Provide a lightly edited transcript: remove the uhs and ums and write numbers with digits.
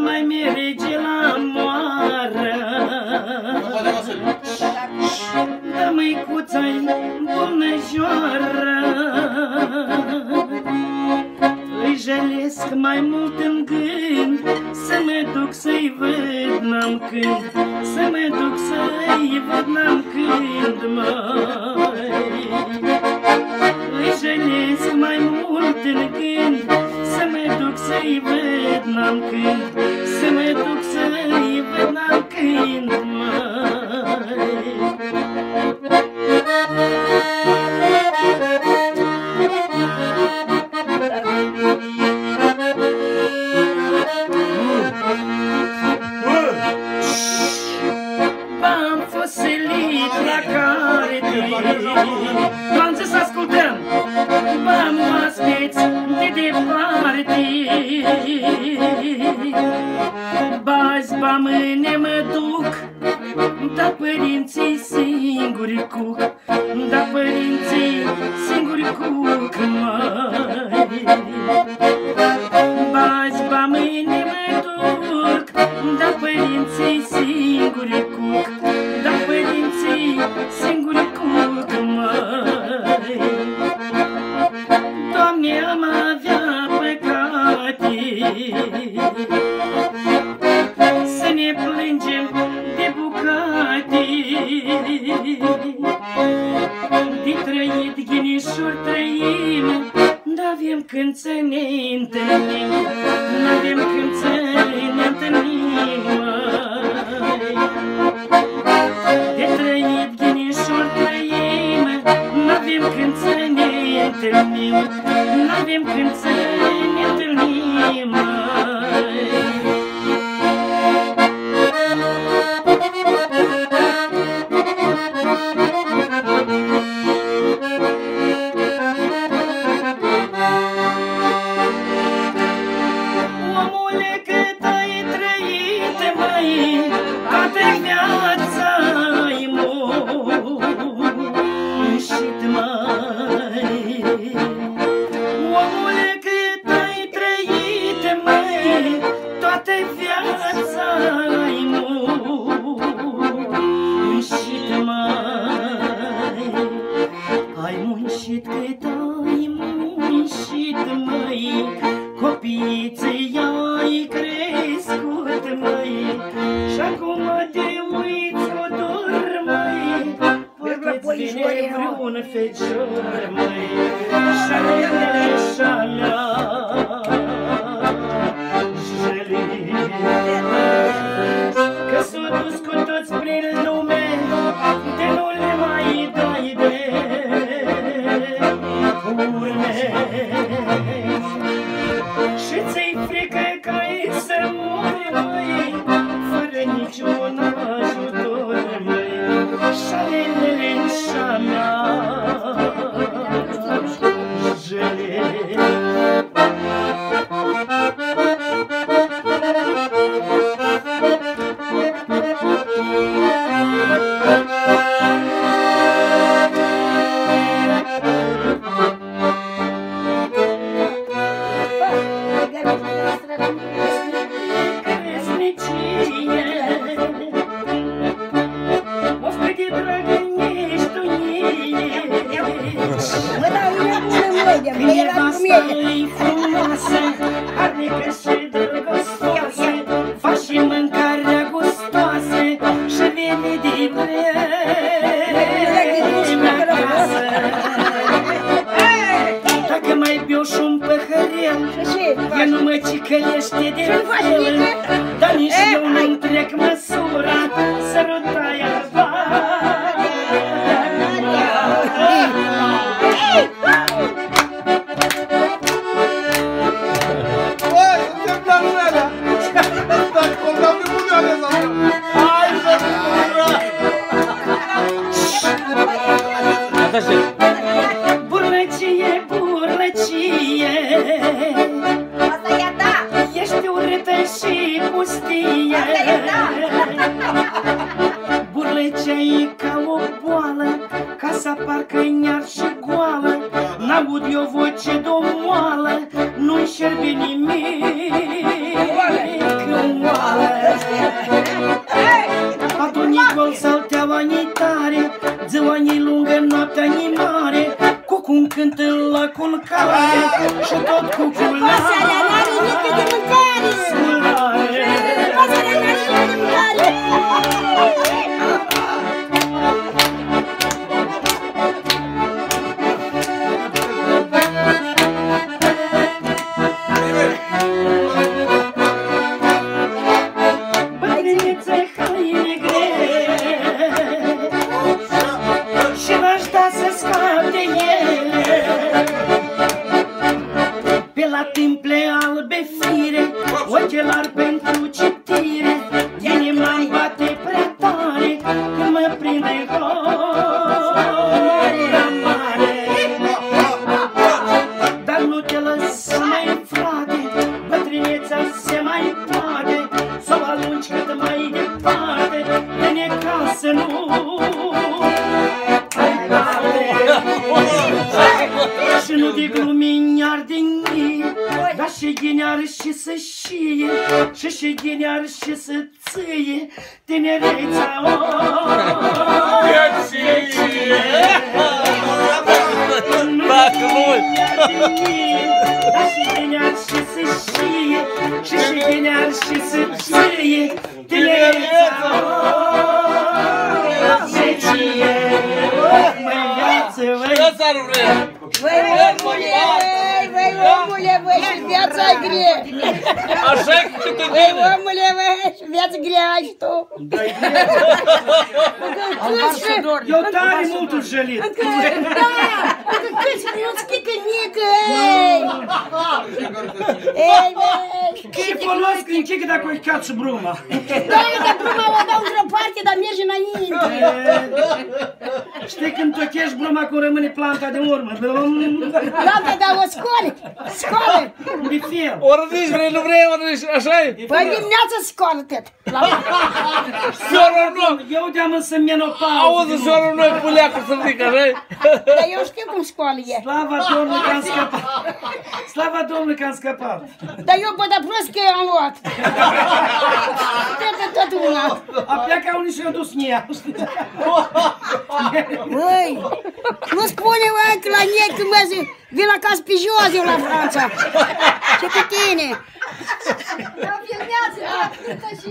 mai merge la moară. Da, măicuța-i bunăjoară, îi jelesc mai mult în gând, să mă duc să-i văd, n-am când, să mă duc să-i văd, n-am când, măi. Îi jelesc mai mult în gând, să mă duc să-i văd, n-am când, să mă duc să-i văd, n-am când, măi. Am fost silit la carte, v-am zis să ascultăm, v-am oaspeți de departe. Bazi, ba mâine mă duc, da părinții singuri cuc, da părinții singuri cuc, măi. Bazi, ba mâine mă duc, da părinții singuri cuc, da părinții singuri cuc, măi. Doamne, am avea păcate, să ne plângem de bucate, de trăit ghinișori trăim, n-avem când să ne întâlnim, n-avem când să ne întâlnim, măi. De trăit ghinișori trăim, n-avem când să ne întâlnim, n-avem când să ne întâlnim, măi. Omule, cât ai trăit, măi, toată viața-i muncit, măi. Omule, cât ai trăit, măi, toată viața-i muncit, măi. Ai muncit cât ai muncit, măi, copiii i-ai crescut, măi, și acum te uiți cu dor, măi, poate-ți vine vreun fecior, măi, șalele, șalea, jeli, că s-o dus cu toți prin lume, de nu le mai dai de urme. Și ți-i frică că ai să mori, măi, fără niciun ajutor, măi, șalele în șalea, jele. Nevasta-i frumoasă, harnică și drăgostoasă, fac și mâncarea gustoasă și vine de vreme acasă. Dacă mai beau și un păhărel, ea nu mă cicălește de fel, dar nici eu nu-mi trec măsura, sărutaia burlăcie, burlăcie, ești urâtă și pustie. Burlăcia-i ca o boală, casa parcă-i iar și goală, n-aud eu voce domoală, nu-i șerbe nimic. și tot cu culare. Pasărea n-are nimic de mâncare. Pasărea n-are nimic de mâncare. Timple albe fire, ochelari pentru citire, inima-mi bate prea tare când mă prinde hora mare. Dar nu te lăsa, mai frate, bătrâneța se mai poate, s-o alungi cât mai departe, de necasă nu ai parte. Și nu de glumini arde mie, dar și ghinear și să șie, și ghinear și să ție, tinereța o vieție. Nu de glumini arde mie, dar și ghinear și să șie, și ghinear și să ție, tinereța o vieție. Mai viață, Ce s-ar vrea? Voi omule, voi și viața-i grea. Așa-i cu tine. Voi omule, voi și viața grea ai și tu. eu tare mult jălit. Da, încă câți nu-ți chică mică, ei, băi. Și folos când chică dacă o cat și bruma. Da, că bruma o dau într-o parte, dar merge înainte. Știi când tochești bruma cum rămâne planta de urmă. Planta, dar o scoală, scoală. De fel. Ori nici vrei, nu vrei, ori nici așa-i? Păi dimineața scoală tot. Soră nu! Eu de-am însă menopauză. Auzi, soră nu, puleacul să zic, așa-i? Dar eu știu cum scoală e. Slava Domnului că am scăpat. Slava Domnului că am scăpat. Dar eu bă, dar prost că am luat. Tot una. A plecat unii și-au dus în ea. Băi, nu spune, mă, că la nie când mă zic, vin acasă pe jos eu la Franța. Ce cu tine? Eu filmează, da, și...